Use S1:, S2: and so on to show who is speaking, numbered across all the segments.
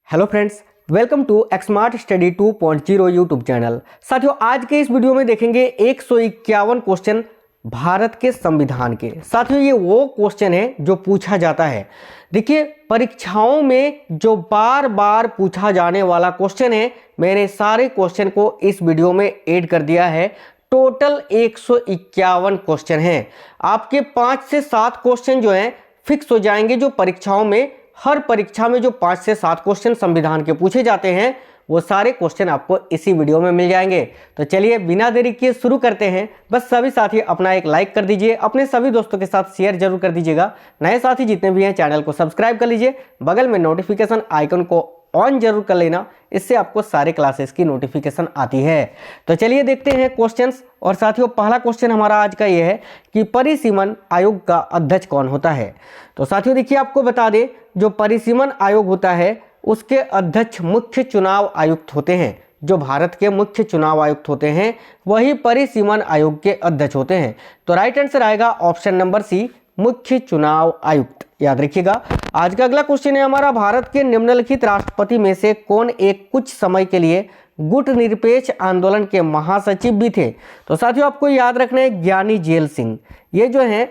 S1: Hello friends, welcome to Xmart study 2.0 YouTube channel. साथियों, आज के इस वीडियो में देखेंगे 151 क्वेश्चन भारत के संविधान के। साथियों, ये वो क्वेश्चन है जो पूछा जाता है। देखिए, परीक्षाओं में जो बार बार पूछा जाने वाला क्वेश्चन है, मैंने सारे क्वेश्चन को इस वीडियो में ऐड कर दिया है। टोटल 151 क्वेश्चन हैं। आपके 5 से 7 क्वेश्चन जो हैं फिक्स हो जाएंगे, जो परीक्षाओं में हर परीक्षा में जो 5 से 7 क्वेश्चन संविधान के पूछे जाते हैं, वो सारे क्वेश्चन आपको इसी वीडियो में मिल जाएंगे। तो चलिए बिना देरी किए शुरू करते हैं। बस सभी साथी अपना एक लाइक कर दीजिए, अपने सभी दोस्तों के साथ शेयर जरूर कर दीजिएगा। नए साथी जितने भी हैं चैनल को सब्सक्राइब कर लीजिए, बगल में नोटिफिकेशन आइकन को ऑन जरूर कर लेना, इससे आपको सारे क्लासेस की नोटिफिकेशन आती है। तो चलिए देखते हैं क्वेश्चंस। और साथियों, पहला क्वेश्चन हमारा आज का ये है कि परिसीमन आयोग का अध्यक्ष कौन होता है। तो साथियों देखिए, आपको बता दें, जो परिसीमन आयोग होता है उसके अध्यक्ष मुख्य चुनाव आयुक्त होते हैं। जो भारत के मुख्य चुनाव आयुक्त होते हैं वही परिसीमन आयोग के अध्यक्ष होते हैं। तो राइट आंसर आएगा ऑप्शन नंबर सी, मुख्य चुनाव आयुक्त। याद रखिएगा। आज का अगला क्वेश्चन है हमारा, भारत के निम्नलिखित राष्ट्रपति में से कौन एक कुछ समय के लिए गुट निरपेक्ष आंदोलन के महासचिव भी थे। तो साथियों, आपको याद रखना है ज्ञानी जेल सिंह। ये जो है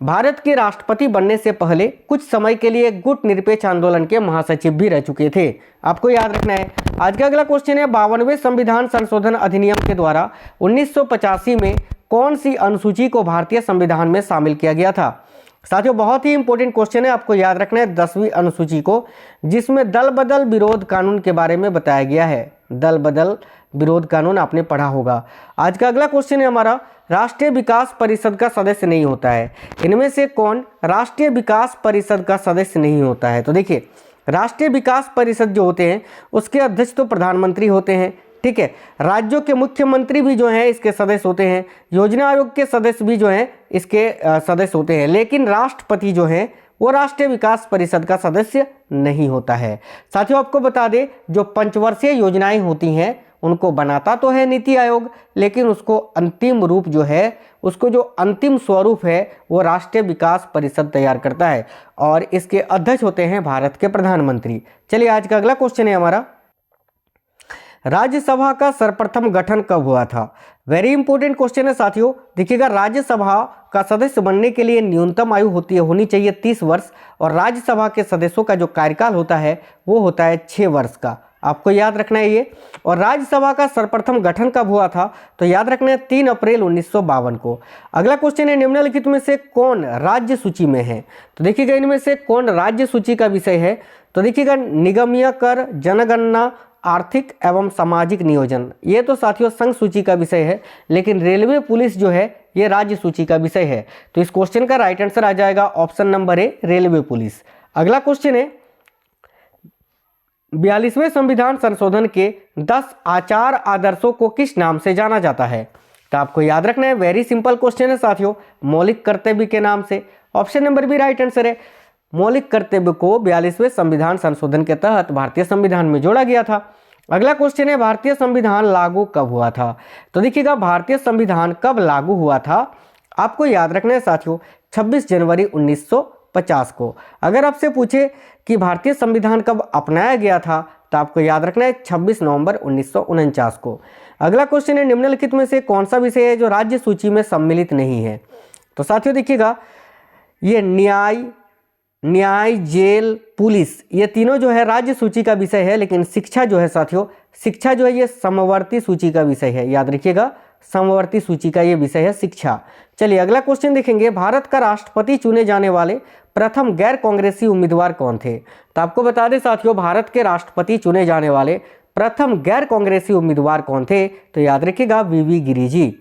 S1: भारत के राष्ट्रपति बनने से पहले कुछ समय के लिए गुट निरपेक्ष आंदोलन के महासचिव भी रह चुके थे। आपको याद रखना है। आज का अगला क्वेश्चन है, 52वें संविधान संशोधन अधिनियम के द्वारा 1985 में कौन सी अनुसूची को भारतीय संविधान में शामिल किया गया था। साथियों, बहुत ही इंपॉर्टेंट क्वेश्चन है, आपको याद रखना है 10वीं अनुसूची को, जिसमें दल बदल विरोध कानून के बारे में बताया गया है। दल बदल विरोध कानून आपने पढ़ा होगा। आज का अगला क्वेश्चन है हमारा, राष्ट्रीय विकास परिषद का सदस्य नहीं होता है। इनमें से कौन राष्ट्रीय विकास परिषद का सदस्य नहीं होता है। तो देखिए, राष्ट्रीय विकास परिषद जो होते हैं उसके अध्यक्ष तो प्रधानमंत्री होते हैं, ठीक है। राज्यों के मुख्यमंत्री भी जो हैं इसके सदस्य होते हैं। योजना आयोग के सदस्य भी जो हैं इसके सदस्य होते हैं। लेकिन राष्ट्रपति जो हैं वो राष्ट्रीय विकास परिषद का सदस्य नहीं होता है। साथियों, आपको बता दें, जो पंचवर्षीय योजनाएं होती हैं उनको बनाता तो है नीति आयोग, लेकिन उसको अंतिम रूप जो है, उसको जो अंतिम स्वरूप है वो राष्ट्रीय विकास परिषद तैयार करता है, और इसके अध्यक्ष होते हैं भारत के प्रधानमंत्री। चलिए, आज का अगला क्वेश्चन है हमारा, राज्यसभा का सर्वप्रथम गठन कब हुआ था। वेरी इंपॉर्टेंट क्वेश्चन है साथियों। देखिएगा, राज्यसभा का सदस्य बनने के लिए न्यूनतम आयु होनी चाहिए 30 वर्ष, और राज्यसभा के सदस्यों का जो कार्यकाल होता है वो होता है 6 वर्ष का। आपको याद रखना है ये। और राज्यसभा का सर्वप्रथम गठन कब हुआ था, तो याद रखना है 3 अप्रैल 1952 को। अगला क्वेश्चन है, निम्नलिखित में से कौन राज्य सूची में है। तो देखिएगा, इनमें से कौन राज्य सूची का विषय है। तो देखिएगा, निगमीय कर, जनगणना, आर्थिक एवं सामाजिक नियोजन, ये तो साथियों संघ सूची का विषय है, लेकिन रेलवे पुलिस जो है ये राज्य सूची का विषय है। तो इस क्वेश्चन का राइट आंसर आ जाएगा ऑप्शन नंबर ए, रेलवे पुलिस। अगला क्वेश्चन है, 42वें संविधान संशोधन के 10 आचार आदर्शों को किस नाम से जाना जाता है। तो आपको याद रखना है, वेरी सिंपल क्वेश्चन है साथियों, मौलिक कर्तव्य के नाम से। Option number B right answer है। मौलिक कर्तव्य को 42वें संविधान संशोधन के तहत भारतीय संविधान में जोड़ा गया था। अगला क्वेश्चन है, भारतीय संविधान लागू कब हुआ था। तो देखिएगा, भारतीय संविधान कब लागू हुआ था, आपको याद रखना है साथियों 26 जनवरी 1950 को। अगर आपसे पूछे कि भारतीय संविधान कब अपनाया गया था, तो आपको याद रखना है 26 नवंबर 1949 को। अगला क्वेश्चन है, निम्नलिखित में से कौन सा विषय है जो राज्य सूची में सम्मिलित नहीं है। तो साथियों देखिएगा, ये न्याय, जेल, पुलिस, ये तीनों जो है राज्य सूची का विषय है, लेकिन शिक्षा जो है साथियों, शिक्षा जो है ये समवर्ती सूची का विषय है। याद रखिएगा, समवर्ती सूची का ये विषय है शिक्षा। चलिए अगला क्वेश्चन देखेंगे, भारत का राष्ट्रपति चुने जाने वाले प्रथम गैर कांग्रेसी उम्मीदवार कौन थे। तो आपको बता दें साथियों, भारत के राष्ट्रपति चुने जाने वाले प्रथम गैर कांग्रेसी उम्मीदवार कौन थे। तो याद रखिएगा, VV Giri ji.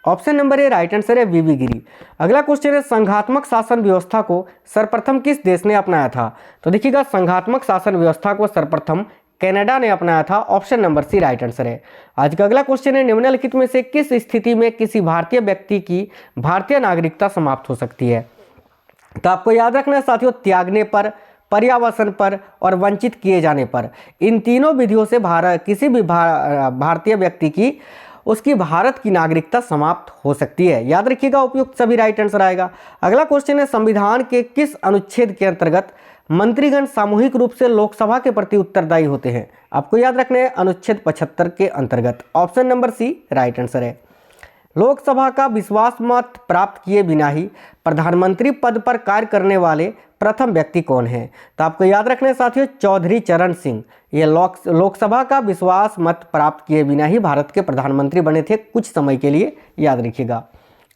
S1: Option number A right answer है, वीवी गिरी। अगला क्वेश्चन है, संघात्मक शासन व्यवस्था को सर्वप्रथम किस देश ने अपनाया था। तो देखिएगा, संघात्मक शासन व्यवस्था को सर्वप्रथम कनाडा ने अपनाया था। Option number C right answer है। आज का अगला क्वेश्चन है, निम्नलिखित में से किस स्थिति में किसी भारतीय व्यक्ति की भारतीय नागरिकता समाप्त हो सकती है। तो आपको याद रखना है साथियों, त्यागने पर, पर्यावसन पर और वंचित किए जाने पर, इन तीनों विधियों से किसी भी भारतीय व्यक्ति की उसकी भारत की नागरिकता समाप्त हो सकती है। याद रखिएगा, उपयुक्त सभी राइट आंसर आएगा। अगला क्वेश्चन है, संविधान के किस अनुच्छेद के अंतर्गत मंत्रीगण सामूहिक रूप से लोकसभा के प्रति उत्तरदायी होते हैं? आपको याद रखना है अनुच्छेद 75 के अंतर्गत। Option number C right answer है। लोकसभा का विश्वास मत प्राप्त किए बिना ही प्रधानमंत्री पद पर कार्य करने वाले प्रथम व्यक्ति कौन है? तो आपको याद रखना है साथियों, चौधरी चरण सिंह। ये लोकसभा का विश्वास मत प्राप्त किए बिना ही भारत के प्रधानमंत्री बने थे कुछ समय के लिए, याद रखिएगा।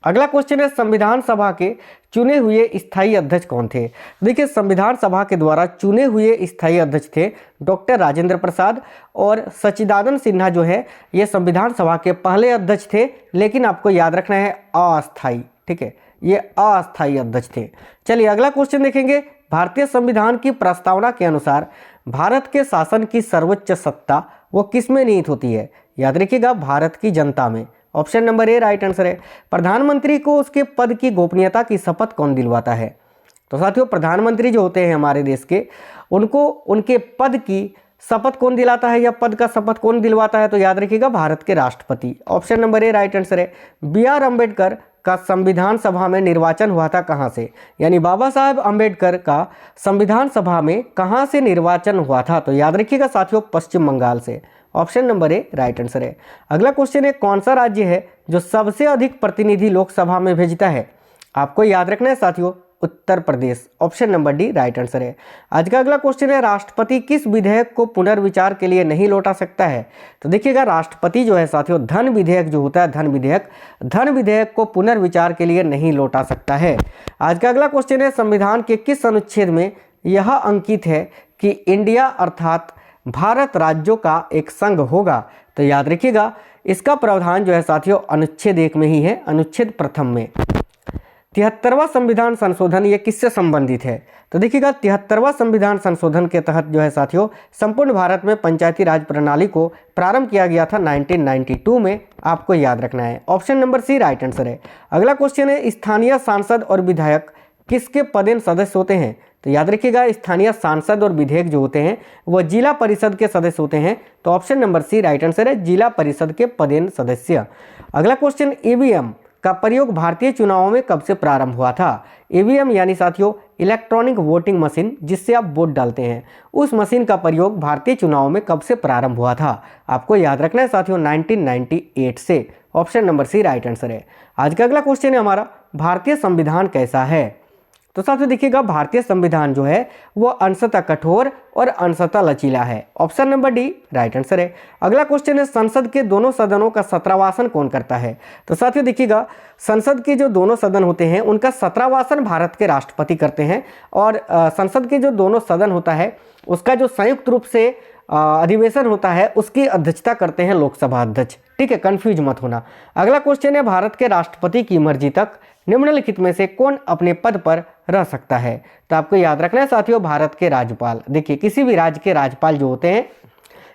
S1: अगला क्वेश्चन है, संविधान सभा के चुने हुए स्थायी अध्यक्ष कौन थे? देखिए, संविधान सभा के द्वारा चुने हुए स्थायी अध्यक्ष थे डॉक्टर राजेंद्र प्रसाद, और सच्चिदानंद सिन्हा जो है ये संविधान सभा के पहले अध्यक्ष थे, लेकिन आपको याद रखना है अस्थायी, ठीक है, ये अस्थायी अध्यक्ष थे। चलिए अगला क्वेश्चन देखेंगे। भारतीय संविधान की प्रस्तावना के अनुसार भारत के शासन की सर्वोच्च सत्ता वो किस में निहित होती है? याद रखिएगा, भारत की जनता में। Option number A right answer है। प्रधानमंत्री को उसके पद की गोपनीयता की शपथ कौन दिलवाता है? तो साथियों, प्रधानमंत्री जो होते हैं हमारे देश के, उनको उनके पद की शपथ कौन दिलाता है या पद का शपथ कौन दिलवाता है? तो याद रखिएगा, भारत के राष्ट्रपति। Option number A right answer है। बी आर अम्बेडकर का संविधान सभा में निर्वाचन हुआ था कहाँ से? यानी बाबा साहेब अम्बेडकर का संविधान सभा में कहाँ से निर्वाचन हुआ था? तो याद रखिएगा साथियों, पश्चिम बंगाल से। Option number A right answer है। अगला क्वेश्चन है, कौन सा राज्य है जो सबसे अधिक प्रतिनिधि लोकसभा में भेजता है? आपको याद रखना है साथियों, Uttar Pradesh. Option number D right answer है। आज का अगला क्वेश्चन है, राष्ट्रपति किस विधेयक को पुनर्विचार के लिए नहीं लौटा सकता है? तो देखिएगा, राष्ट्रपति जो है साथियों, धन विधेयक जो होता है, धन विधेयक को पुनर्विचार के लिए नहीं लौटा सकता है। आज का अगला क्वेश्चन है, संविधान के किस अनुच्छेद में यह अंकित है कि इंडिया अर्थात भारत राज्यों का एक संघ होगा? तो याद रखिएगा, इसका प्रावधान जो है साथियों अनुच्छेद 1 में ही है, अनुच्छेद 1 में। 73वां संविधान संशोधन ये किससे संबंधित है? तो देखिएगा, 73वां संविधान संशोधन के तहत जो है साथियों संपूर्ण भारत में पंचायती राज प्रणाली को प्रारंभ किया गया था 1992 में, आपको याद रखना है। Option number C right answer है। अगला क्वेश्चन है, स्थानीय सांसद और विधायक किसके पदेन सदस्य होते हैं? तो याद रखिएगा, स्थानीय सांसद और विधायक जो होते हैं वो जिला परिषद के सदस्य होते हैं। तो option number C right answer है, जिला परिषद के पदेन सदस्य। अगला क्वेश्चन, ईवीएम का प्रयोग भारतीय चुनावों में कब से प्रारंभ हुआ था? ईवीएम यानी साथियों इलेक्ट्रॉनिक वोटिंग मशीन, जिससे आप वोट डालते हैं, उस मशीन का प्रयोग भारतीय चुनावों में कब से प्रारंभ हुआ था? आपको याद रखना है साथियों 1998 से। Option number C right answer है। आज का अगला क्वेश्चन है हमारा, भारतीय संविधान कैसा है? तो साथियों देखिएगा, भारतीय संविधान जो है वो अंशतः कठोर और अंशतः लचीला है। Option number D right answer है। अगला क्वेश्चन है, संसद के दोनों सदनों का सत्रावासन कौन करता है? तो साथियों देखिएगा, संसद के जो दोनों सदन होते हैं उनका सत्रावासन भारत के राष्ट्रपति करते हैं, और संसद के जो दोनों सदन होता है उसका जो संयुक्त रूप से अधिवेशन होता है उसकी अध्यक्षता करते हैं लोकसभा अध्यक्ष। ठीक है, कंफ्यूज मत होना। अगला क्वेश्चन है, भारत के राष्ट्रपति की मर्जी तक निम्नलिखित में से कौन अपने पद पर रह सकता है? तो आपको याद रखना है साथियों, भारत के राज्यपाल। देखिए, किसी भी राज्य के राज्यपाल जो होते हैं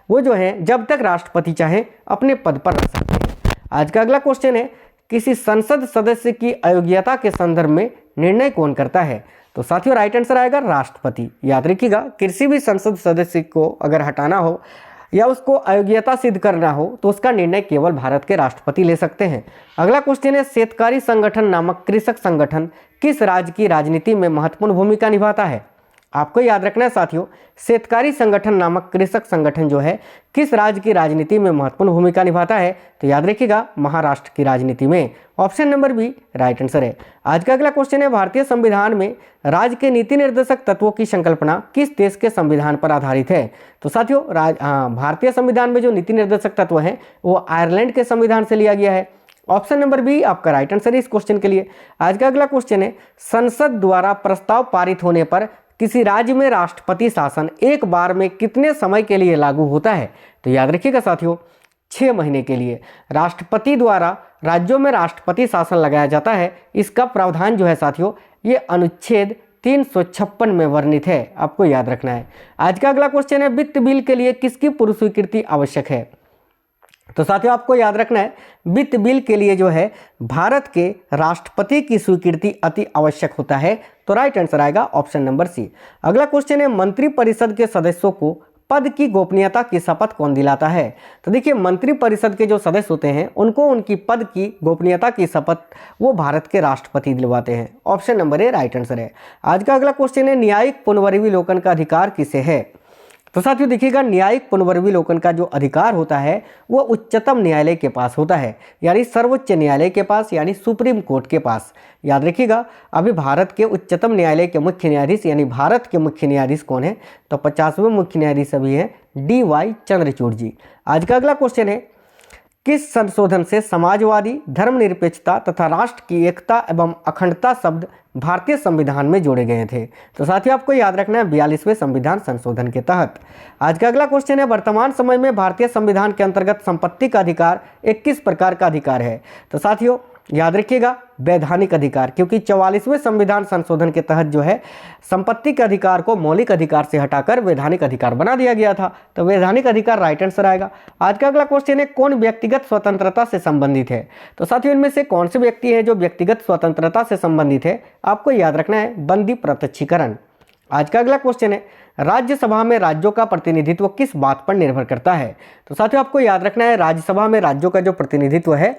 S1: वो जो है जब तक राष्ट्रपति चाहे अपने पद पर रह सकते हैं। आज का अगला क्वेश्चन है, किसी संसद सदस्य की अयोग्यता के संदर्भ में निर्णय कौन करता है? तो साथियों राइट आंसर आएगा राष्ट्रपति। याद रखिएगा, किसी भी संसद सदस्य को अगर हटाना हो या उसको अयोग्यता सिद्ध करना हो तो उसका निर्णय केवल भारत के राष्ट्रपति ले सकते हैं। अगला क्वेश्चन है, शेतकारी संगठन नामक कृषक संगठन किस राज्य की राजनीति में महत्वपूर्ण भूमिका निभाता है? आपको याद रखना है साथियों, शेतकारी संगठन नामक कृषक संगठन जो है किस राज्य की राजनीति में महत्वपूर्ण भूमिका निभाता है? तो याद रखिएगा, महाराष्ट्र की राजनीति में। Option number B right answer है। आज का अगला क्वेश्चन है, भारतीय संविधान में राज्य के नीति निर्देशक तत्वों की संकल्पना किस देश के संविधान पर आधारित है? तो साथियों भारतीय संविधान में जो नीति निर्देशक तत्व हैं वो आयरलैंड के संविधान से लिया गया है। ऑप्शन नंबर बी आपका राइट आंसर है इस क्वेश्चन के लिए। आज का अगला क्वेश्चन है, संसद द्वारा प्रस्ताव पारित होने पर किसी राज्य में राष्ट्रपति शासन एक बार में कितने समय के लिए लागू होता है? तो याद रखिएगा साथियों, 6 महीने के लिए राष्ट्रपति द्वारा राज्यों में राष्ट्रपति शासन लगाया जाता है। इसका प्रावधान जो है साथियों ये अनुच्छेद 356 में वर्णित है, आपको याद रखना है। आज का अगला क्वेश्चन है, वित्त बिल के लिए किसकी पूर्व स्वीकृति आवश्यक है? तो साथियों आपको याद रखना है, वित्त बिल के लिए जो है भारत के राष्ट्रपति की स्वीकृति अति आवश्यक होता है। तो राइट आंसर आएगा ऑप्शन नंबर सी। अगला क्वेश्चन है, मंत्रिपरिषद के सदस्यों को पद की गोपनीयता की शपथ कौन दिलाता है? तो देखिए मंत्रिपरिषद के जो सदस्य होते हैं उनको उनकी पद की गोपनीयता की शपथ वो भारत के राष्ट्रपति दिलवाते हैं। Option number A right answer है। आज का अगला क्वेश्चन है न्यायिक पुनर्विलोकन का अधिकार किसे है? तो साथियों देखिएगा न्यायिक पुनर्विलोकन का जो अधिकार होता है वो उच्चतम न्यायालय के पास होता है, यानी सर्वोच्च न्यायालय के पास, यानी सुप्रीम कोर्ट के पास। याद रखिएगा अभी भारत के उच्चतम न्यायालय के मुख्य न्यायाधीश यानी भारत के मुख्य न्यायाधीश कौन है? तो 50वें मुख्य न्यायाधीश अभी हैं DY चंद्रचूड़ जी। आज का अगला क्वेश्चन है किस संशोधन से समाजवादी, धर्मनिरपेक्षता तथा राष्ट्र की एकता एवं अखंडता शब्द भारतीय संविधान में जोड़े गए थे? तो साथियों आपको याद रखना है 42वें संविधान संशोधन के तहत। आज का अगला क्वेश्चन है वर्तमान समय में भारतीय संविधान के अंतर्गत संपत्ति का अधिकार एक किस प्रकार का अधिकार है? तो साथियों याद रखिएगा वैधानिक अधिकार, क्योंकि 44वें संविधान संशोधन के तहत जो है संपत्ति के अधिकार को मौलिक अधिकार से हटाकर वैधानिक अधिकार बना दिया गया था, तो वैधानिक अधिकार राइट आंसर आएगा। आज का अगला क्वेश्चन है कौन व्यक्तिगत स्वतंत्रता से संबंधित है? तो साथियों इनमें से कौन से व्यक्ति है जो व्यक्तिगत स्वतंत्रता से संबंधित है? आपको याद रखना है बंदी प्रत्यक्षीकरण। आज का अगला क्वेश्चन है राज्यसभा में राज्यों का प्रतिनिधित्व किस बात पर निर्भर करता है? तो साथियों आपको याद रखना है राज्यसभा में राज्यों का जो प्रतिनिधित्व है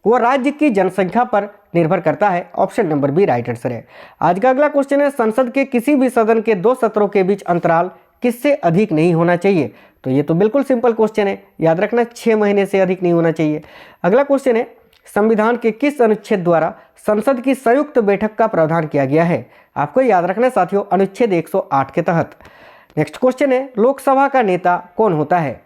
S1: वो राज्य की जनसंख्या पर निर्भर करता है। Option number B right answer है। आज का अगला क्वेश्चन है संसद के किसी भी सदन के 2 सत्रों के बीच अंतराल किससे अधिक नहीं होना चाहिए? तो ये तो बिल्कुल सिंपल क्वेश्चन है, याद रखना 6 महीने से अधिक नहीं होना चाहिए। अगला क्वेश्चन है संविधान के किस अनुच्छेद द्वारा संसद की संयुक्त बैठक का प्रावधान किया गया है? आपको याद रखना साथियों अनुच्छेद 108 के तहत। नेक्स्ट क्वेश्चन है लोकसभा का नेता कौन होता है?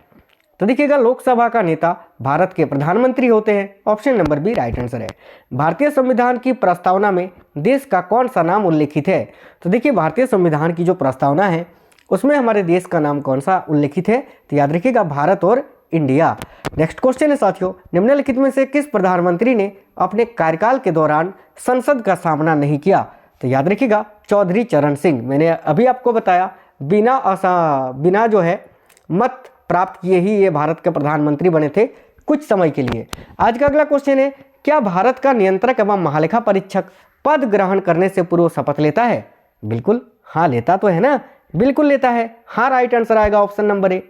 S1: तो देखिएगा लोकसभा का नेता भारत के प्रधानमंत्री होते हैं। Option number B right answer है। भारतीय संविधान की प्रस्तावना में देश का कौन सा नाम उल्लेखित है? तो देखिए भारतीय संविधान की जो प्रस्तावना है उसमें हमारे देश का नाम कौन सा उल्लेखित है? तो याद रखिएगा भारत और इंडिया। नेक्स्ट क्वेश्चन है साथियों निम्नलिखित में से किस प्रधानमंत्री ने अपने कार्यकाल के दौरान संसद का सामना नहीं किया? तो याद रखिएगा चौधरी चरण सिंह। मैंने अभी आपको बताया बिना जो है मत प्राप्त किए ही ये भारत के प्रधानमंत्री बने थे कुछ समय के लिए। आज का अगला क्वेश्चन है क्या भारत का नियंत्रक एवं महालेखा परीक्षक पद ग्रहण करने से पूर्व शपथ लेता है? बिल्कुल हाँ लेता तो है ना, बिल्कुल लेता है। हाँ राइट आंसर आएगा ऑप्शन नंबर ए।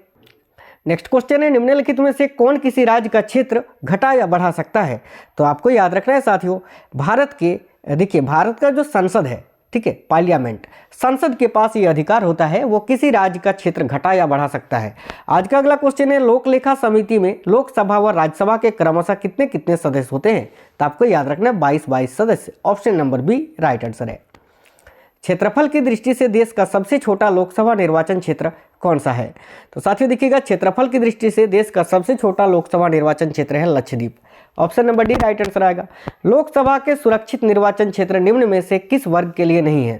S1: नेक्स्ट क्वेश्चन है निम्नलिखित में से कौन किसी राज्य का क्षेत्र घटा या बढ़ा सकता है? तो आपको याद रखना है साथियों भारत का जो संसद है, ठीक है, पार्लियामेंट, संसद के पास ये अधिकार होता है, वो किसी राज्य का क्षेत्र घटा या बढ़ा सकता है। आज का अगला क्वेश्चन है लोक लेखा समिति में लोकसभा व राज्यसभा के क्रमशः कितने कितने सदस्य होते हैं? तो आपको याद रखना है 22 सदस्य। Option number B right answer है। क्षेत्रफल की दृष्टि से देश का सबसे छोटा लोकसभा निर्वाचन क्षेत्र कौन सा है? तो साथियों देखिएगा क्षेत्रफल की दृष्टि से देश का सबसे छोटा लोकसभा निर्वाचन क्षेत्र है Lakshadweep. Option number D right answer आएगा। लोकसभा के सुरक्षित निर्वाचन क्षेत्र निम्न में से किस वर्ग के लिए नहीं है?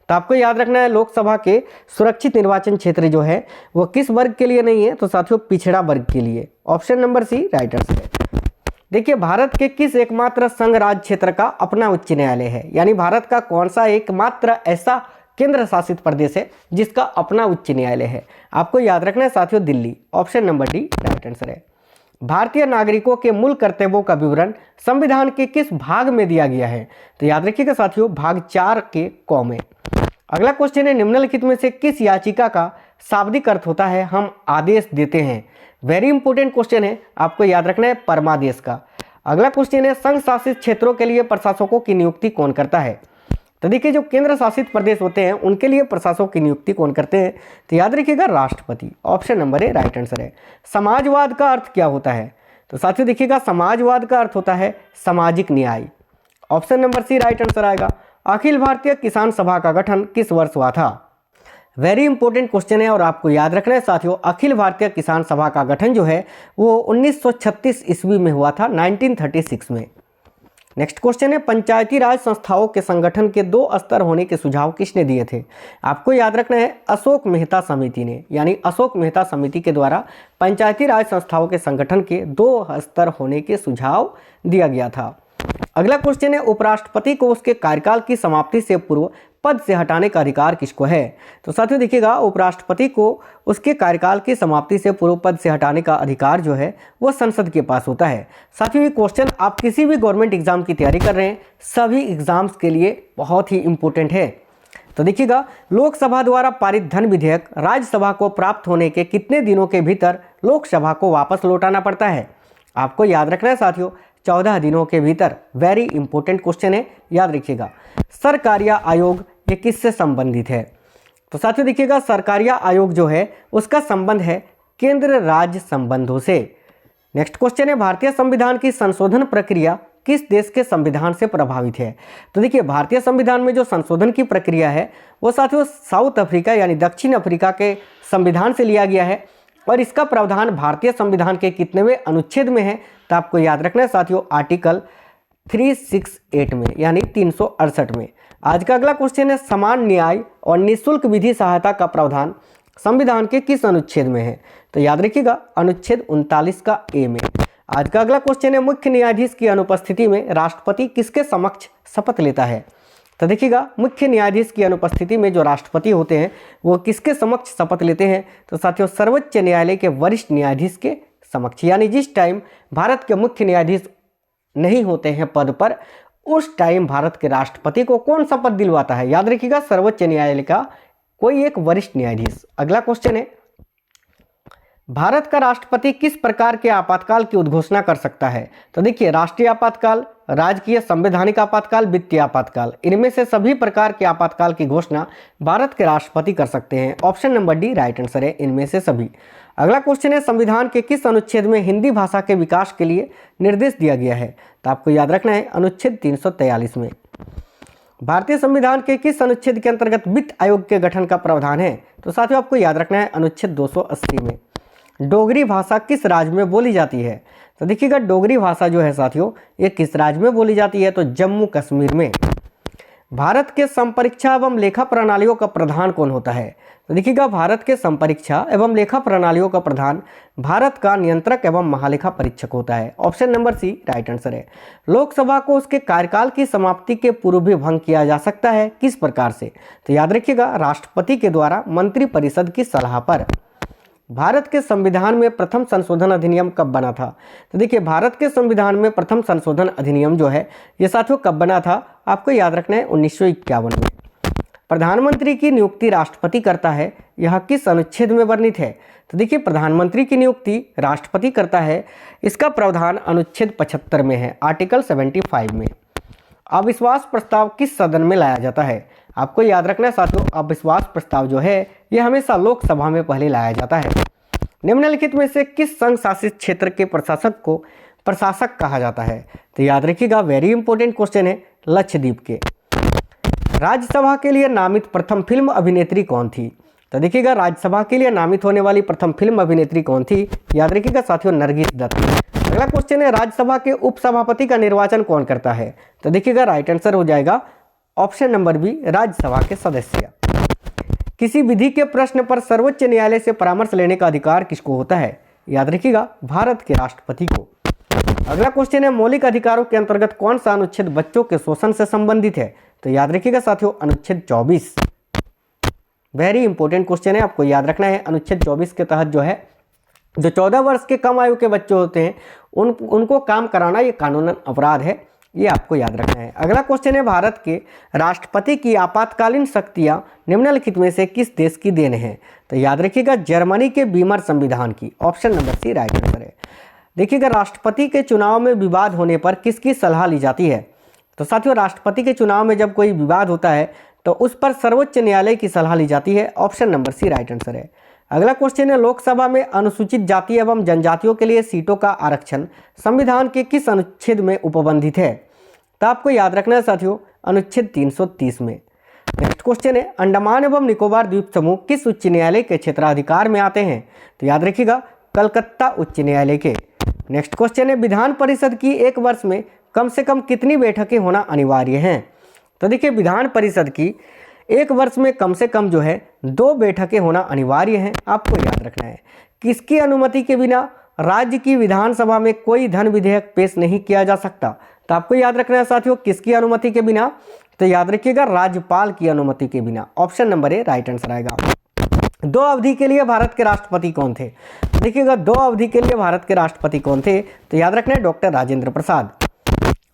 S1: तो आपको याद रखना है लोकसभा के सुरक्षित निर्वाचन क्षेत्र जो है वो किस वर्ग के लिए नहीं है? तो साथियों पिछड़ा वर्ग के लिए। Option number C right answer है। देखिए भारत के किस एकमात्र संघ राज्य क्षेत्र का अपना उच्च न्यायालय है? यानी भारत का कौन सा एकमात्र ऐसा केंद्र शासित प्रदेश है जिसका अपना उच्च न्यायालय है? आपको याद रखना है साथियों Delhi. Option number D right answer है। भारतीय नागरिकों के मूल कर्तव्यों का विवरण संविधान के किस भाग में दिया गया है? तो याद रखिएगा साथियों भाग 4 के क में। अगला क्वेश्चन है निम्नलिखित में से किस याचिका का शाब्दिक अर्थ होता है हम आदेश देते हैं? वेरी इंपॉर्टेंट क्वेश्चन है, आपको याद रखना है परमादेश का। अगला क्वेश्चन है संघ शासित क्षेत्रों के लिए प्रशासकों की नियुक्ति कौन करता है? तो देखिए जो केंद्र शासित प्रदेश होते हैं उनके लिए प्रशासकों की नियुक्ति कौन करते हैं? तो याद रखिएगा राष्ट्रपति। Option number A right answer है। समाजवाद का अर्थ क्या होता है? तो साथियों देखिएगा समाजवाद का अर्थ होता है सामाजिक न्याय। Option number C right answer आएगा। अखिल भारतीय किसान सभा का गठन किस वर्ष हुआ था? वेरी इंपॉर्टेंट क्वेश्चन है और आपको याद रखना है साथियों अखिल भारतीय किसान सभा का गठन जो है वो 1936 ईस्वी में हुआ था, 1936 में। नेक्स्ट क्वेश्चन है पंचायती राज संस्थाओं के संगठन के 2 स्तर होने के सुझाव किसने दिए थे? आपको याद रखना है अशोक मेहता समिति ने, यानी अशोक मेहता समिति के द्वारा पंचायती राज संस्थाओं के संगठन के 2 स्तर होने के सुझाव दिया गया था। अगला क्वेश्चन है उपराष्ट्रपति को उसके कार्यकाल की समाप्ति से पूर्व पद से हटाने का अधिकार किसको है? तो साथियों देखिएगा उपराष्ट्रपति को उसके कार्यकाल की समाप्ति से पूर्व पद से हटाने का अधिकार जो है वो संसद के पास होता है। साथियों ये क्वेश्चन आप किसी भी गवर्नमेंट एग्जाम की तैयारी कर रहे हैं सभी एग्जाम्स के लिए बहुत ही इंपॉर्टेंट है। तो देखिएगा, लोकसभा द्वारा पारित धन विधेयक राज्यसभा को प्राप्त होने के कितने दिनों के भीतर लोकसभा को वापस लौटाना पड़ता है? आपको याद रखना है साथियों, 14 दिनों के भीतर। वेरी इंपॉर्टेंट क्वेश्चन है, याद रखिएगा। सरकारिया आयोग ये किससे संबंधित है? तो साथियों देखिएगा, सरकारिया आयोग जो है उसका संबंध है केंद्र राज्य संबंधों से। नेक्स्ट क्वेश्चन है, भारतीय संविधान की संशोधन प्रक्रिया किस देश के संविधान से प्रभावित है? तो देखिए, भारतीय संविधान में जो संशोधन की प्रक्रिया है वो साथियों साउथ अफ्रीका यानी दक्षिण अफ्रीका के संविधान से लिया गया है। और इसका प्रावधान भारतीय संविधान के कितनेवें अनुच्छेद में है? तो आपको याद रखना है साथियों, आर्टिकल 368 में यानी 368 में। आज का अगला क्वेश्चन है, समान न्याय और निःशुल्क विधि सहायता का प्रावधान संविधान के किस अनुच्छेद में है? तो याद रखिएगा, अनुच्छेद 39 का ए में। आज का अगला क्वेश्चन है, मुख्य न्यायाधीश की अनुपस्थिति में राष्ट्रपति किसके समक्ष शपथ लेता है? तो देखिएगा, मुख्य न्यायाधीश की अनुपस्थिति में जो राष्ट्रपति होते हैं वो किसके समक्ष शपथ लेते हैं? तो साथियों, सर्वोच्च न्यायालय के वरिष्ठ न्यायाधीश के समक्ष। यानी जिस टाइम भारत के मुख्य न्यायाधीश नहीं होते हैं पद पर, उस टाइम भारत के राष्ट्रपति को कौन शपथ दिलवाता है? याद रखिएगा, सर्वोच्च न्यायालय का कोई एक वरिष्ठ न्यायाधीश। अगला क्वेश्चन है, भारत का राष्ट्रपति किस प्रकार के आपातकाल की उद्घोषणा कर सकता है? तो देखिए, राष्ट्रीय आपातकाल, राजकीय संवैधानिक आपातकाल, वित्तीय आपातकाल, इनमें से सभी प्रकार के आपातकाल की घोषणा भारत के राष्ट्रपति कर सकते हैं। Option number D right answer है, इनमें से सभी। अगला क्वेश्चन है, संविधान के किस अनुच्छेद में हिंदी भाषा के विकास के लिए निर्देश दिया गया है? तो आपको याद रखना है, अनुच्छेद 343 में। भारतीय संविधान के किस अनुच्छेद के अंतर्गत वित्त आयोग के गठन का प्रावधान है? तो साथियों आपको याद रखना है, अनुच्छेद 280 में। डोगरी भाषा किस राज्य में बोली जाती है? तो देखिएगा, डोगरी भाषा जो है साथियों ये किस राज्य में बोली जाती है? तो जम्मू कश्मीर में। भारत के संपरीक्षा एवं लेखा प्रणालियों का प्रधान कौन होता है? तो देखिएगा, भारत के संपरीक्षा एवं लेखा प्रणालियों का प्रधान भारत का नियंत्रक एवं महालेखा परीक्षक होता है। Option number C right answer है। लोकसभा को उसके कार्यकाल की समाप्ति के पूर्व भी भंग किया जा सकता है, किस प्रकार से? तो याद रखिएगा, राष्ट्रपति के द्वारा मंत्रिपरिषद की सलाह पर। भारत के संविधान में प्रथम संशोधन अधिनियम कब बना था? तो देखिए, भारत के संविधान में प्रथम संशोधन अधिनियम जो है ये साथियों कब बना था? आपको याद रखना है, 1951 में। प्रधानमंत्री की नियुक्ति राष्ट्रपति करता है, यह किस अनुच्छेद में वर्णित है? तो देखिए, प्रधानमंत्री की नियुक्ति राष्ट्रपति करता है, इसका प्रावधान अनुच्छेद 75 में है, आर्टिकल 75 में। अविश्वास प्रस्ताव किस सदन में लाया जाता है? आपको याद रखना है साथियों, अविश्वास प्रस्ताव जो है यह हमेशा लोकसभा में पहले लाया जाता है। निम्नलिखित में से किस संघ शासित क्षेत्र के प्रशासक को प्रशासक कहा जाता है? तो याद रखिएगा, वेरी इंपॉर्टेंट क्वेश्चन है, लक्षद्वीप के। राज्यसभा के लिए नामित प्रथम फिल्म अभिनेत्री कौन थी? तो देखिएगा, राज्यसभा के लिए नामित होने वाली प्रथम फिल्म अभिनेत्री कौन थी? याद रखिएगा साथियों, नरगिस दत्त। अगला क्वेश्चन है, राज्यसभा के उपसभापति का निर्वाचन कौन करता है? तो देखिएगा, राइट आंसर हो जाएगा ऑप्शन नंबर बी, राज्यसभा के सदस्य। किसी विधि के प्रश्न पर सर्वोच्च न्यायालय से परामर्श लेने का अधिकार किसको होता है? याद रखिएगा, भारत के राष्ट्रपति को। अगला क्वेश्चन है, मौलिक अधिकारों के अंतर्गत कौन सा अनुच्छेद बच्चों के शोषण से संबंधित है? तो याद रखिएगा साथियों, अनुच्छेद 24। वेरी इंपॉर्टेंट क्वेश्चन है, आपको याद रखना है। अनुच्छेद 24 के तहत जो है, जो 14 वर्ष के कम आयु के बच्चे होते हैं उनको काम कराना ये कानूनन अपराध है, ये आपको याद रखना है। अगला क्वेश्चन है, भारत के राष्ट्रपति की आपातकालीन शक्तियां निम्नलिखित में से किस देश की देन है? तो याद रखिएगा, जर्मनी के बीमर संविधान की। Option number C right answer है। देखिएगा, राष्ट्रपति के चुनाव में विवाद होने पर किसकी सलाह ली जाती है? तो साथियों, राष्ट्रपति के चुनाव में जब कोई विवाद होता है तो उस पर सर्वोच्च न्यायालय की सलाह ली जाती है। Option number C right answer है। अगला क्वेश्चन है, लोकसभा में अनुसूचित जाति एवं जनजातियों के लिए सीटों का आरक्षण संविधान के किस अनुच्छेद में उपबंधित है? तो आपको याद रखना है साथियों, अनुच्छेद 330 में। नेक्स्ट क्वेश्चन है, अंडमान एवं निकोबार द्वीप समूह किस उच्च न्यायालय के क्षेत्राधिकार में आते हैं? तो याद रखिएगा, कलकत्ता उच्च न्यायालय के। नेक्स्ट क्वेश्चन है, विधान परिषद की एक वर्ष में कम से कम कितनी बैठकें होना अनिवार्य हैं? तो देखिए, विधान परिषद की एक वर्ष में कम से कम जो है 2 बैठकें होना अनिवार्य हैं, आपको याद रखना है। किसकी अनुमति के बिना राज्य की विधानसभा में कोई धन विधेयक पेश नहीं किया जा सकता? तो आपको याद रखना है साथियों, किसकी अनुमति के बिना? तो याद रखिएगा, राज्यपाल की अनुमति के बिना। Option number A right answer आएगा। 2 अवधि के लिए भारत के राष्ट्रपति कौन थे? देखिएगा, 2 अवधि के लिए भारत के राष्ट्रपति कौन थे? तो याद रखना है, डॉक्टर राजेंद्र प्रसाद।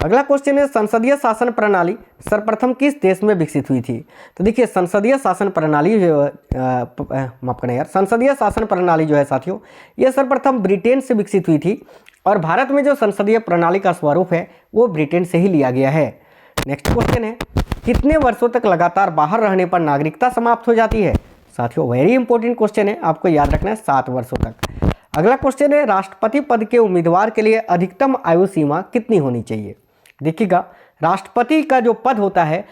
S1: अगला क्वेश्चन है संसदीय शासन प्रणाली सर्वप्रथम किस देश में विकसित हुई थी। तो देखिए संसदीय शासन प्रणाली माफ करना यार, संसदीय शासन प्रणाली जो है साथियों ये सर्वप्रथम ब्रिटेन से विकसित हुई थी और भारत में जो संसदीय प्रणाली का स्वरूप है वो ब्रिटेन से ही लिया गया है। नेक्स्ट क्वेश्चन है कितने वर्षों तक लगातार बाहर रहने पर नागरिकता समाप्त हो जाती है। साथियों वेरी इंपॉर्टेंट क्वेश्चन है, आपको याद रखना है 7 वर्षों तक। अगला क्वेश्चन है राष्ट्रपति पद के उम्मीदवार के लिए अधिकतम आयु सीमा कितनी होनी चाहिए। देखिएगा राष्ट्रपति का जो पद होता है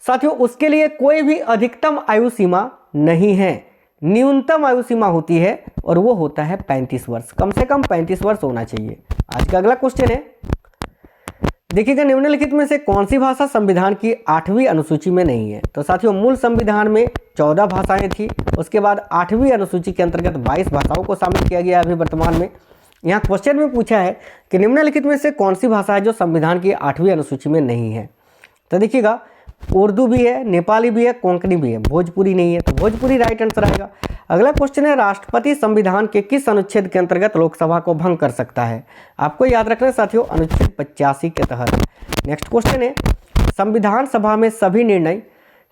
S1: साथियों उसके लिए कोई भी अधिकतम आयु सीमा नहीं है, न्यूनतम आयु सीमा होती है और वो होता है 35 वर्ष, कम से कम 35 वर्ष होना चाहिए। आज का अगला क्वेश्चन है देखिएगा निम्नलिखित में से कौन सी भाषा संविधान की 8वीं अनुसूची में नहीं है। तो साथियों मूल संविधान में 14 भाषाएं थी, उसके बाद 8वीं अनुसूची के अंतर्गत 22 भाषाओं को शामिल किया गया है अभी वर्तमान में। यहाँ क्वेश्चन में पूछा है कि निम्नलिखित में से कौन सी भाषा है जो संविधान की 8वीं अनुसूची में नहीं है। तो देखिएगा उर्दू भी है, नेपाली भी है, कोंकणी भी है, भोजपुरी नहीं है, तो भोजपुरी राइट आंसर आएगा। अगला क्वेश्चन है राष्ट्रपति संविधान के किस अनुच्छेद के अंतर्गत लोकसभा को भंग कर सकता है। आपको याद रखना है साथियों अनुच्छेद 85 के तहत। नेक्स्ट क्वेश्चन है संविधान सभा में सभी निर्णय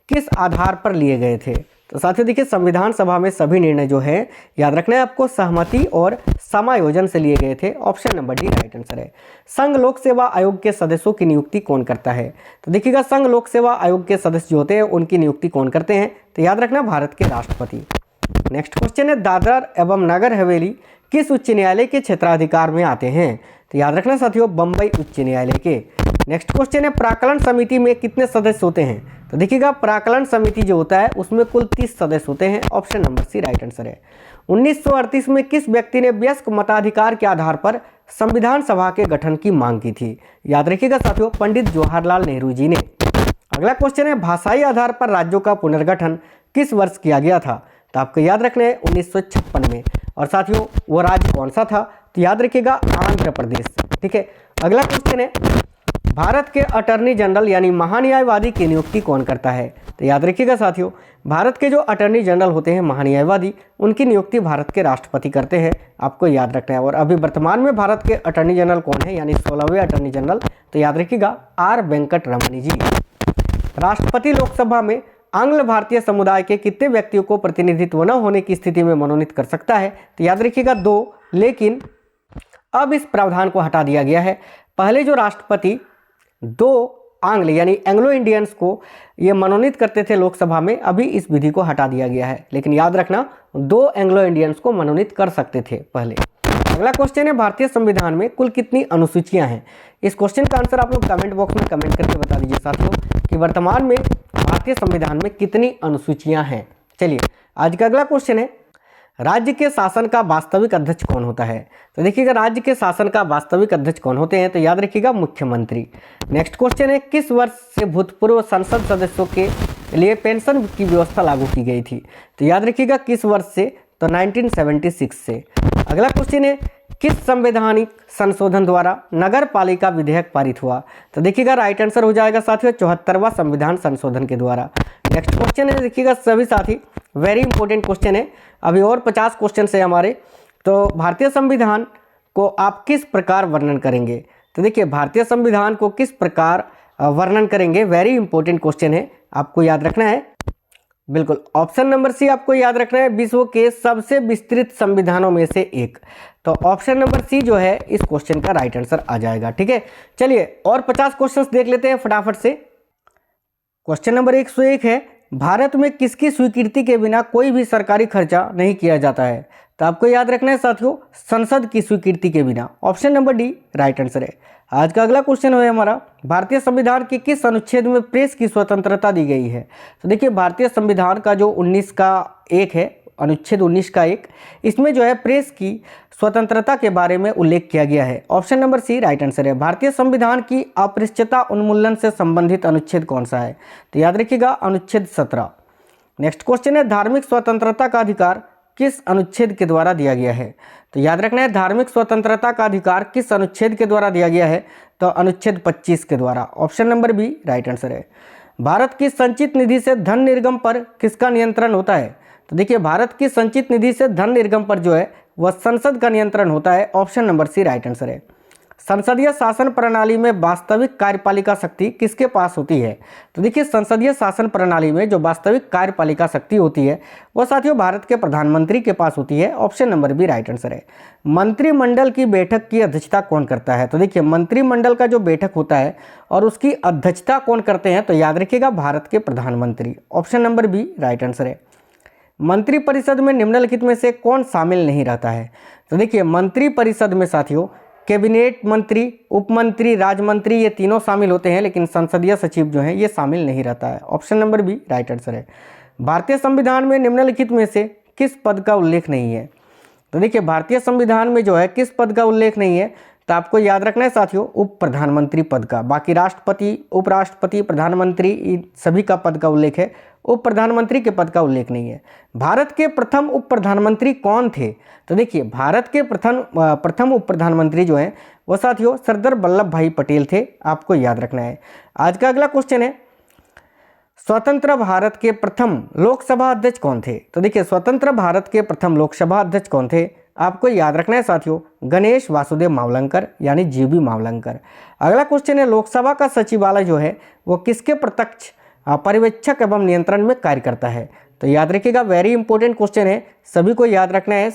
S1: किस आधार पर लिए गए थे। तो साथियों देखिए संविधान सभा में सभी निर्णय जो है याद रखना है आपको सहमति और समायोजन से लिए गए थे। Option number D right answer है। संघ लोक सेवा आयोग के सदस्यों की नियुक्ति कौन करता है। तो देखिएगा संघ लोक सेवा आयोग के सदस्य जो होते हैं उनकी नियुक्ति कौन करते हैं। तो याद रखना भारत के राष्ट्रपति। नेक्स्ट क्वेश्चन है दादरा एवं नगर हवेली किस उच्च न्यायालय के क्षेत्राधिकार में आते हैं। तो याद रखना साथियों बंबई उच्च न्यायालय के। नेक्स्ट क्वेश्चन है प्राक्कलन समिति में कितने सदस्य होते हैं। तो देखिएगा प्राक्कलन समिति जो होता है उसमें कुल 30 सदस्य होते हैं। Option number C right answer है। 1938 में किस व्यक्ति ने वयस्क मताधिकार के आधार पर संविधान सभा के गठन की मांग की थी। याद रखिएगा साथियों पंडित जवाहरलाल नेहरू जी ने। अगला क्वेश्चन है भाषाई आधार पर राज्यों का पुनर्गठन किस वर्ष किया गया था। तो आपको याद रखना है 1956 में। और साथियों वो राज्य कौन सा था। तो याद रखिएगा आंध्र प्रदेश। ठीक है। अगला क्वेश्चन है भारत के अटर्नी जनरल यानी महान्यायवादी की नियुक्ति कौन करता है। तो याद रखिएगा साथियों भारत के जो अटर्नी जनरल होते हैं महान्यायवादी उनकी नियुक्ति भारत के राष्ट्रपति करते हैं। आपको याद रखना है। और अभी वर्तमान में भारत के अटर्नी जनरल कौन है यानी 16वें अटर्नी जनरल। तो याद रखिएगा आर वेंकट रमणी जी। राष्ट्रपति लोकसभा में आंग्ल भारतीय समुदाय के कितने व्यक्तियों को प्रतिनिधित्व न होने की स्थिति में मनोनीत कर सकता है। तो याद रखिएगा 2, लेकिन अब इस प्रावधान को हटा दिया गया है। पहले जो राष्ट्रपति 2 आंग्ल यानी एंग्लो इंडियंस को ये मनोनीत करते थे लोकसभा में, अभी इस विधि को हटा दिया गया है। लेकिन याद रखना 2 एंग्लो इंडियंस को मनोनीत कर सकते थे पहले। अगला क्वेश्चन है भारतीय संविधान में कुल कितनी अनुसूचियां हैं। इस क्वेश्चन का आंसर आप लोग कमेंट बॉक्स में कमेंट करके बता दीजिए साथियों कि वर्तमान में भारतीय संविधान में कितनी अनुसूचियां हैं। चलिए आज का अगला क्वेश्चन है राज्य के शासन का वास्तविक अध्यक्ष कौन होता है। तो देखिएगा राज्य के शासन का वास्तविक अध्यक्ष कौन होते हैं। तो याद रखिएगा मुख्यमंत्री। नेक्स्ट क्वेश्चन है किस वर्ष से भूतपूर्व संसद सदस्यों के लिए पेंशन की व्यवस्था लागू की गई थी। तो याद रखिएगा किस वर्ष से। तो 1976 से। अगला क्वेश्चन है किस संवैधानिक संशोधन द्वारा नगर पालिका विधेयक पारित हुआ। तो देखिएगा राइट आंसर हो जाएगा साथियों 74वां संविधान संशोधन के द्वारा। नेक्स्ट क्वेश्चन है देखिएगा सभी साथी वेरी इंपॉर्टेंट क्वेश्चन है। अभी और 50 क्वेश्चन है हमारे। तो भारतीय संविधान को आप किस प्रकार वर्णन करेंगे। तो देखिए भारतीय संविधान को किस प्रकार वर्णन करेंगे, वेरी इंपॉर्टेंट क्वेश्चन है, आपको याद रखना है। बिल्कुल ऑप्शन नंबर सी आपको याद रखना है विश्व के सबसे विस्तृत संविधानों में से एक। तो ऑप्शन नंबर सी जो है इस क्वेश्चन का राइट आंसर आ जाएगा। ठीक है। चलिए और 50 क्वेश्चंस देख लेते हैं फटाफट से। क्वेश्चन नंबर 101 है भारत में किसकी स्वीकृति के बिना कोई भी सरकारी खर्चा नहीं किया जाता है। तो आपको याद रखना है साथियों संसद की स्वीकृति के बिना। Option number D right answer है। आज का अगला क्वेश्चन है हमारा भारतीय संविधान के किस अनुच्छेद में प्रेस की स्वतंत्रता दी गई है। तो देखिए भारतीय संविधान का जो 19 का 1 है, अनुच्छेद 19 का 1, इसमें जो है प्रेस की स्वतंत्रता के बारे में उल्लेख किया गया है। Option number C right answer है। भारतीय संविधान की अपृष्ठता उन्मूलन से संबंधित अनुच्छेद कौन सा है। तो याद रखिएगा अनुच्छेद 17। नेक्स्ट क्वेश्चन है धार्मिक स्वतंत्रता का अधिकार किस अनुच्छेद के द्वारा दिया गया है। तो याद रखना है धार्मिक स्वतंत्रता का अधिकार किस अनुच्छेद के द्वारा दिया गया है। तो अनुच्छेद 25 के द्वारा। Option number B right answer है। भारत की संचित निधि से धन निर्गम पर किसका नियंत्रण होता है। तो देखिए भारत की संचित निधि से धन निर्गम पर जो है वह संसद का नियंत्रण होता है। Option number C right answer है। संसदीय शासन प्रणाली में वास्तविक कार्यपालिका शक्ति किसके पास होती है? तो देखिए संसदीय शासन प्रणाली में जो वास्तविक कार्यपालिका शक्ति होती है वो साथियों भारत के प्रधानमंत्री के पास होती है। Option number B right answer है। मंत्रिमंडल की बैठक की अध्यक्षता कौन करता है? तो देखिए मंत्रिमंडल का जो बैठक होता है और उसकी अध्यक्षता कौन करते हैं? तो याद रखिएगा भारत के प्रधानमंत्री। Option number B right answer है। मंत्रिपरिषद में निम्नलिखित में से कौन शामिल नहीं रहता है? तो देखिए मंत्रिपरिषद में साथियों कैबिनेट मंत्री, उप मंत्री, राज्य मंत्री ये तीनों शामिल होते हैं, लेकिन संसदीय सचिव जो है ये शामिल नहीं रहता है। Option number B right answer है। भारतीय संविधान में निम्नलिखित में से किस पद का उल्लेख नहीं है? तो देखिए भारतीय संविधान में जो है किस पद का उल्लेख नहीं है? तो आपको याद रखना है साथियों उप प्रधानमंत्री पद का। बाकी राष्ट्रपति, उपराष्ट्रपति, प्रधानमंत्री इन सभी का पद का उल्लेख है, उप प्रधानमंत्री के पद का उल्लेख नहीं है। भारत के प्रथम उप प्रधानमंत्री कौन थे? तो देखिए भारत के प्रथम उप प्रधानमंत्री जो हैं वो साथियों सरदार वल्लभ भाई पटेल थे। आपको याद रखना है। आज का अगला क्वेश्चन है स्वतंत्र भारत के प्रथम लोकसभा अध्यक्ष कौन थे? तो देखिए स्वतंत्र भारत के प्रथम लोकसभा अध्यक्ष कौन थे? आपको याद रखना है साथियों गणेश वासुदेव मावलंकर यानी जीबी मावलंकर। अगला क्वेश्चन है लोकसभा का सचिवालय जो है वो किसके प्रत्यक्ष पर्यवेक्षक एवं नियंत्रण में कार्य करता है? तो याद रखिएगा वेरी इंपॉर्टेंट क्वेश्चन है, सभी को याद रखना है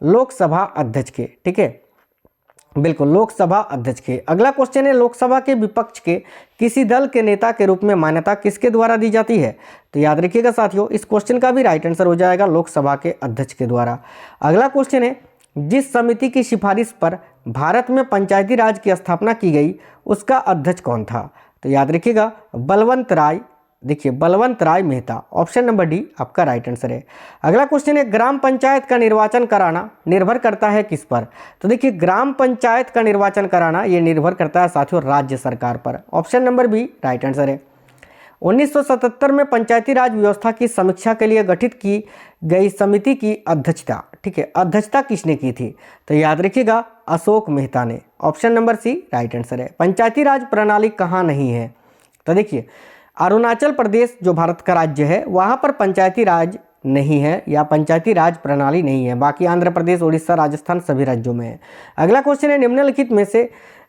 S1: लोकसभा अध्यक्ष के। ठीक है, बिल्कुल लोकसभा अध्यक्ष के। अगला क्वेश्चन है लोकसभा के विपक्ष के किसी दल के नेता के रूप में मान्यता किसके द्वारा दी जाती है? तो याद रखिएगा साथियों इस क्वेश्चन का भी राइट आंसर हो जाएगा लोकसभा के अध्यक्ष के द्वारा। अगला क्वेश्चन है जिस समिति की सिफारिश पर भारत में पंचायती राज की स्थापना की गई उसका अध्यक्ष कौन था? तो याद रखिएगा बलवंत राय। देखिए बलवंत राय मेहता। ऑप्शन नंबर डी आपका राइट आंसर है। अगला क्वेश्चन है ग्राम पंचायत का निर्वाचन कराना निर्भर करता है किस पर? तो देखिए ग्राम पंचायत का निर्वाचन कराना ये निर्भर करता है साथियों राज्य सरकार पर। Option number B right answer है। 1977 में पंचायती राज व्यवस्था की समीक्षा के लिए गठित की गई समिति की अध्यक्षता, ठीक है, अध्यक्षता किसने की थी? तो याद रखिएगा अशोक मेहता ने। Option number C right answer है। पंचायती राज प्रणाली कहाँ नहीं है? तो देखिए अरुणाचल प्रदेश जो भारत का राज्य है वहाँ पर पंचायती राज नहीं है या पंचायती राज प्रणाली नहीं है। बाकी आंध्र प्रदेश, उड़ीसा, राजस्थान सभी राज्यों में है। अगला क्वेश्चन है निम्नलिखित में से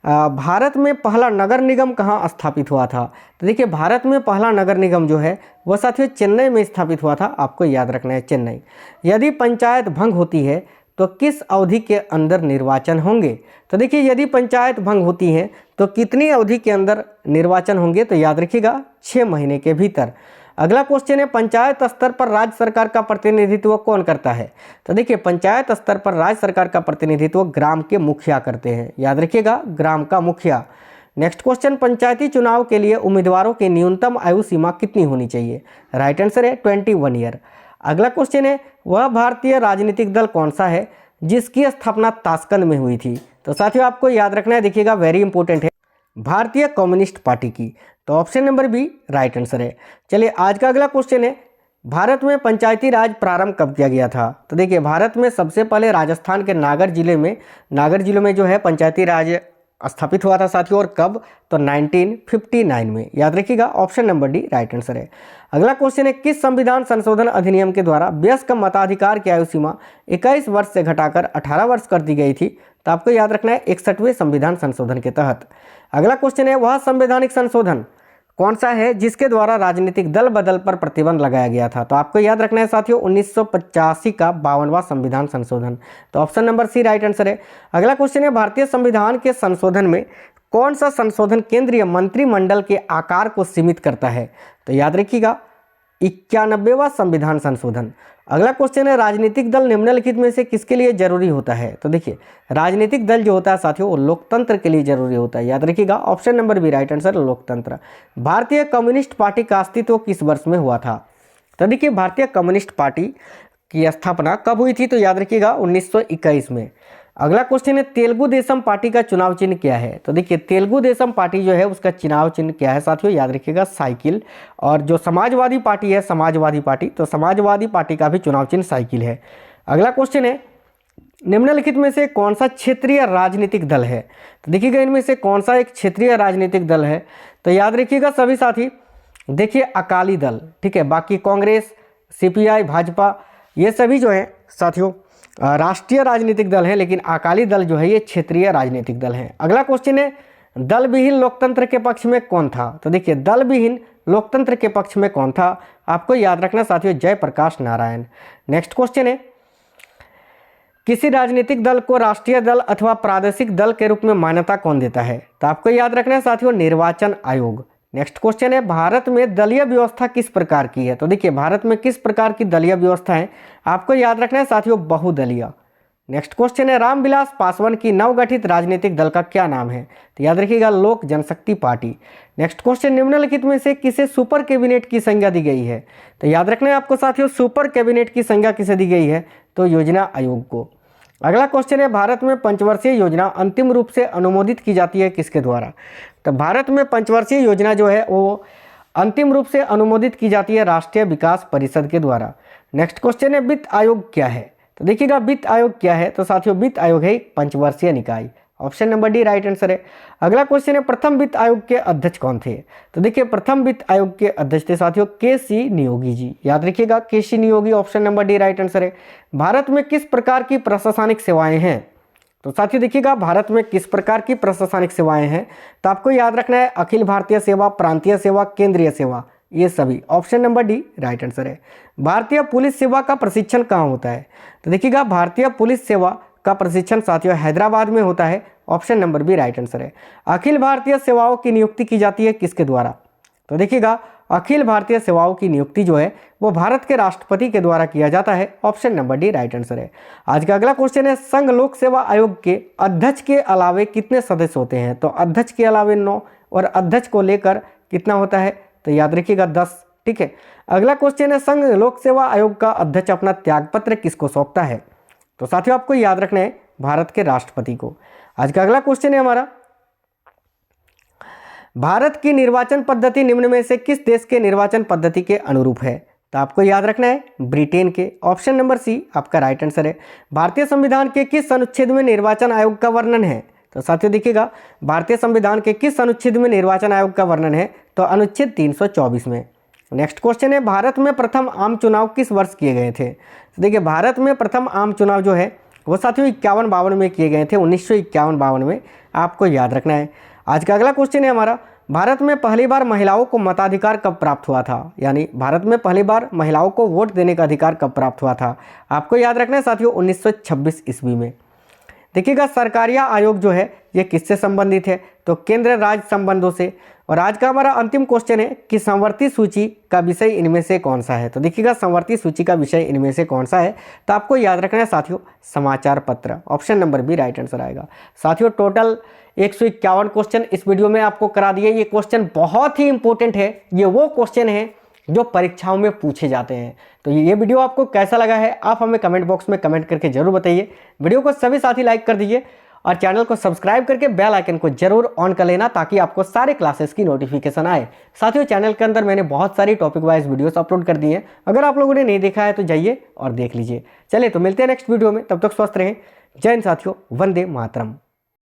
S1: भारत में पहला नगर निगम कहाँ स्थापित हुआ था? तो देखिए भारत में पहला नगर निगम जो है वह साथियों चेन्नई में स्थापित हुआ था। आपको याद रखना है चेन्नई। यदि पंचायत भंग होती है तो किस अवधि के अंदर निर्वाचन होंगे? तो देखिए यदि पंचायत भंग होती है तो कितनी अवधि के अंदर निर्वाचन होंगे? तो याद रखिएगा 6 महीने के भीतर। अगला क्वेश्चन है पंचायत स्तर पर राज्य सरकार का प्रतिनिधित्व कौन करता है? तो देखिए पंचायत स्तर पर राज्य सरकार का प्रतिनिधित्व ग्राम के मुखिया करते हैं। याद रखिएगा ग्राम का मुखिया। नेक्स्ट क्वेश्चन पंचायती चुनाव के लिए उम्मीदवारों की न्यूनतम आयु सीमा कितनी होनी चाहिए? राइट आंसर है 21 ईयर। अगला क्वेश्चन है वह भारतीय राजनीतिक दल कौन सा है जिसकी स्थापना ताशकंद में हुई थी? तो साथियों आपको याद रखना है, देखिएगा वेरी इंपॉर्टेंट है, भारतीय कम्युनिस्ट पार्टी की। तो option number B right answer है। चलिए आज का अगला क्वेश्चन है भारत में पंचायती राज प्रारंभ कब किया गया था? तो देखिए भारत में सबसे पहले राजस्थान के नागर जिले में जो है पंचायती राज स्थापित हुआ था साथियों। और कब? तो 1959 में। याद रखिएगा option number D right answer है। अगला क्वेश्चन है किस संविधान संशोधन अधिनियम के द्वारा वयस्क मताधिकार की आयु सीमा 21 वर्ष से घटाकर 18 वर्ष कर दी गई थी? तो आपको याद रखना है 61वें संविधान संशोधन के तहत। अगला क्वेश्चन है वह संवैधानिक संशोधन कौन सा है जिसके द्वारा राजनीतिक दल बदल पर प्रतिबंध लगाया गया था? तो आपको याद रखना है साथियों 1985 का 52वां संविधान संशोधन। तो option number C right answer है। अगला क्वेश्चन है भारतीय संविधान के संशोधन में कौन सा संशोधन केंद्रीय मंत्रिमंडल के आकार को सीमित करता है? तो याद रखिएगा 91वां संविधान संशोधन। अगला क्वेश्चन है राजनीतिक दल निम्नलिखित में से किसके लिए जरूरी होता है? तो देखिए राजनीतिक दल जो होता है साथियों वो लोकतंत्र के लिए जरूरी होता है। याद रखिएगा option number B right answer लोकतंत्र। भारतीय कम्युनिस्ट पार्टी का अस्तित्व किस वर्ष में हुआ था? तो देखिए भारतीय कम्युनिस्ट पार्टी की स्थापना कब हुई थी? तो याद रखिएगा 1921 में। अगला क्वेश्चन है तेलुगु देशम पार्टी का चुनाव चिन्ह क्या है? तो देखिए तेलुगु देशम पार्टी जो है उसका चुनाव चिन्ह क्या है साथियों? याद रखिएगा साइकिल। और जो समाजवादी पार्टी है समाजवादी पार्टी, तो समाजवादी पार्टी का भी चुनाव चिन्ह साइकिल है। अगला क्वेश्चन है निम्नलिखित में से कौन सा क्षेत्रीय राजनीतिक दल है? तो देखिएगा इनमें से कौन सा एक क्षेत्रीय राजनीतिक दल है? तो याद रखिएगा सभी साथी, देखिए अकाली दल, ठीक है। बाकी कांग्रेस, CPI, भाजपा ये सभी जो है साथियों राष्ट्रीय राजनीतिक दल है, लेकिन अकाली दल जो है ये क्षेत्रीय राजनीतिक दल है। अगला क्वेश्चन है दल विहीन लोकतंत्र के पक्ष में कौन था? तो देखिए दल विहीन लोकतंत्र के पक्ष में कौन था? आपको याद रखना साथियों, जयप्रकाश नारायण। नेक्स्ट क्वेश्चन है किसी राजनीतिक दल को राष्ट्रीय दल अथवा प्रादेशिक दल के रूप में मान्यता कौन देता है? तो आपको याद रखना है साथियों, निर्वाचन आयोग। नेक्स्ट क्वेश्चन है भारत में दलीय व्यवस्था किस प्रकार की है? तो देखिए भारत में किस प्रकार की दलीय व्यवस्था है? आपको याद रखना है साथियों, बहुदलीय। नेक्स्ट क्वेश्चन है रामविलास पासवान की नवगठित राजनीतिक दल का क्या नाम है? तो याद रखिएगा, लोक जनशक्ति पार्टी। नेक्स्ट क्वेश्चन निम्नलिखित में से किसे सुपर कैबिनेट की संज्ञा दी गई है? तो याद रखना है आपको साथियों, सुपर कैबिनेट की संज्ञा किसे दी गई है? तो योजना आयोग को। अगला क्वेश्चन है भारत में पंचवर्षीय योजना अंतिम रूप से अनुमोदित की जाती है किसके द्वारा? तो भारत में पंचवर्षीय योजना जो है वो अंतिम रूप से अनुमोदित की जाती है राष्ट्रीय विकास परिषद के द्वारा। नेक्स्ट क्वेश्चन है वित्त आयोग क्या है? तो देखिएगा वित्त आयोग क्या है? तो साथियों वित्त आयोग है एक पंचवर्षीय निकाय। Option number D right answer है। अगला क्वेश्चन है प्रथम वित्त आयोग के अध्यक्ष कौन थे? तो देखिए प्रथम वित्त आयोग के अध्यक्ष थे साथियों के.सी. नियोगी जी। याद रखिएगा K C. Niyogi, option number D right answer है। भारत में किस प्रकार की प्रशासनिक सेवाएं हैं? तो साथियों देखिएगा भारत में किस प्रकार की प्रशासनिक सेवाएं हैं? तो आपको याद रखना है अखिल भारतीय सेवा, प्रांतीय सेवा, केंद्रीय सेवा, ये सभी। Option number D right answer है। भारतीय पुलिस सेवा का प्रशिक्षण कहाँ होता है? तो देखिएगा भारतीय पुलिस सेवा का प्रशिक्षण साथियों हैदराबाद में होता है। Option number B right answer है। अखिल भारतीय सेवाओं की नियुक्ति की जाती है किसके द्वारा? तो देखिएगा अखिल भारतीय सेवाओं की नियुक्ति जो है वो भारत के राष्ट्रपति के द्वारा किया जाता है। Option number D right answer है। आज का अगला क्वेश्चन है संघ लोक सेवा आयोग के अध्यक्ष के अलावे कितने सदस्य होते हैं? तो अध्यक्ष के अलावे 9 और अध्यक्ष को लेकर कितना होता है? तो याद रखिएगा 10। ठीक है। अगला क्वेश्चन है संघ लोक सेवा आयोग का अध्यक्ष अपना त्यागपत्र किसको सौंपता है? तो साथियों आपको याद रखना है भारत के राष्ट्रपति को। आज का अगला क्वेश्चन है हमारा भारत की निर्वाचन पद्धति निम्न में से किस देश के निर्वाचन पद्धति के अनुरूप है? तो आपको याद रखना है ब्रिटेन के। ऑप्शन नंबर सी आपका राइट आंसर है। भारतीय संविधान के किस अनुच्छेद में निर्वाचन आयोग का वर्णन है? तो साथियों देखिएगा भारतीय संविधान के किस अनुच्छेद में निर्वाचन आयोग का वर्णन है? तो अनुच्छेद 324 में। नेक्स्ट क्वेश्चन है भारत में प्रथम आम चुनाव किस वर्ष किए गए थे? तो देखिए भारत में प्रथम आम चुनाव जो है वो साथियों 51-52 में किए गए थे, 1951-52 में। आपको याद रखना है। आज का अगला क्वेश्चन है हमारा भारत में पहली बार महिलाओं को मताधिकार कब प्राप्त हुआ था? यानी भारत में पहली बार महिलाओं को वोट देने का अधिकार कब प्राप्त हुआ था? आपको याद रखना है साथियों 1926 ईस्वी में। देखिएगा सरकारिया आयोग जो है ये किससे संबंधित है? तो केंद्र राज्य संबंधों से। और आज का हमारा अंतिम क्वेश्चन है कि संवर्ती सूची का विषय इनमें से कौन सा है? तो देखिएगा संवर्ती सूची का विषय इनमें से कौन सा है? तो आपको याद रखना है साथियों समाचार पत्र। Option number B right answer आएगा। साथियों टोटल 151 क्वेश्चन इस वीडियो में आपको करा दिए। ये क्वेश्चन बहुत ही इंपॉर्टेंट है, ये वो क्वेश्चन है जो परीक्षाओं में पूछे जाते हैं। तो ये वीडियो आपको कैसा लगा है आप हमें कमेंट बॉक्स में कमेंट करके जरूर बताइए। वीडियो को सभी साथी लाइक कर दीजिए और चैनल को सब्सक्राइब करके बेल आइकन को जरूर ऑन कर लेना ताकि आपको सारे क्लासेस की नोटिफिकेशन आए। साथियों चैनल के अंदर मैंने बहुत सारी टॉपिक वाइज वीडियोस अपलोड कर दी हैं, अगर आप लोगों ने नहीं देखा है तो जाइए और देख लीजिए। चलिए तो मिलते हैं नेक्स्ट वीडियो में, तब तक स्वस्थ रहें। जय हिंद साथियों, वंदे मातरम।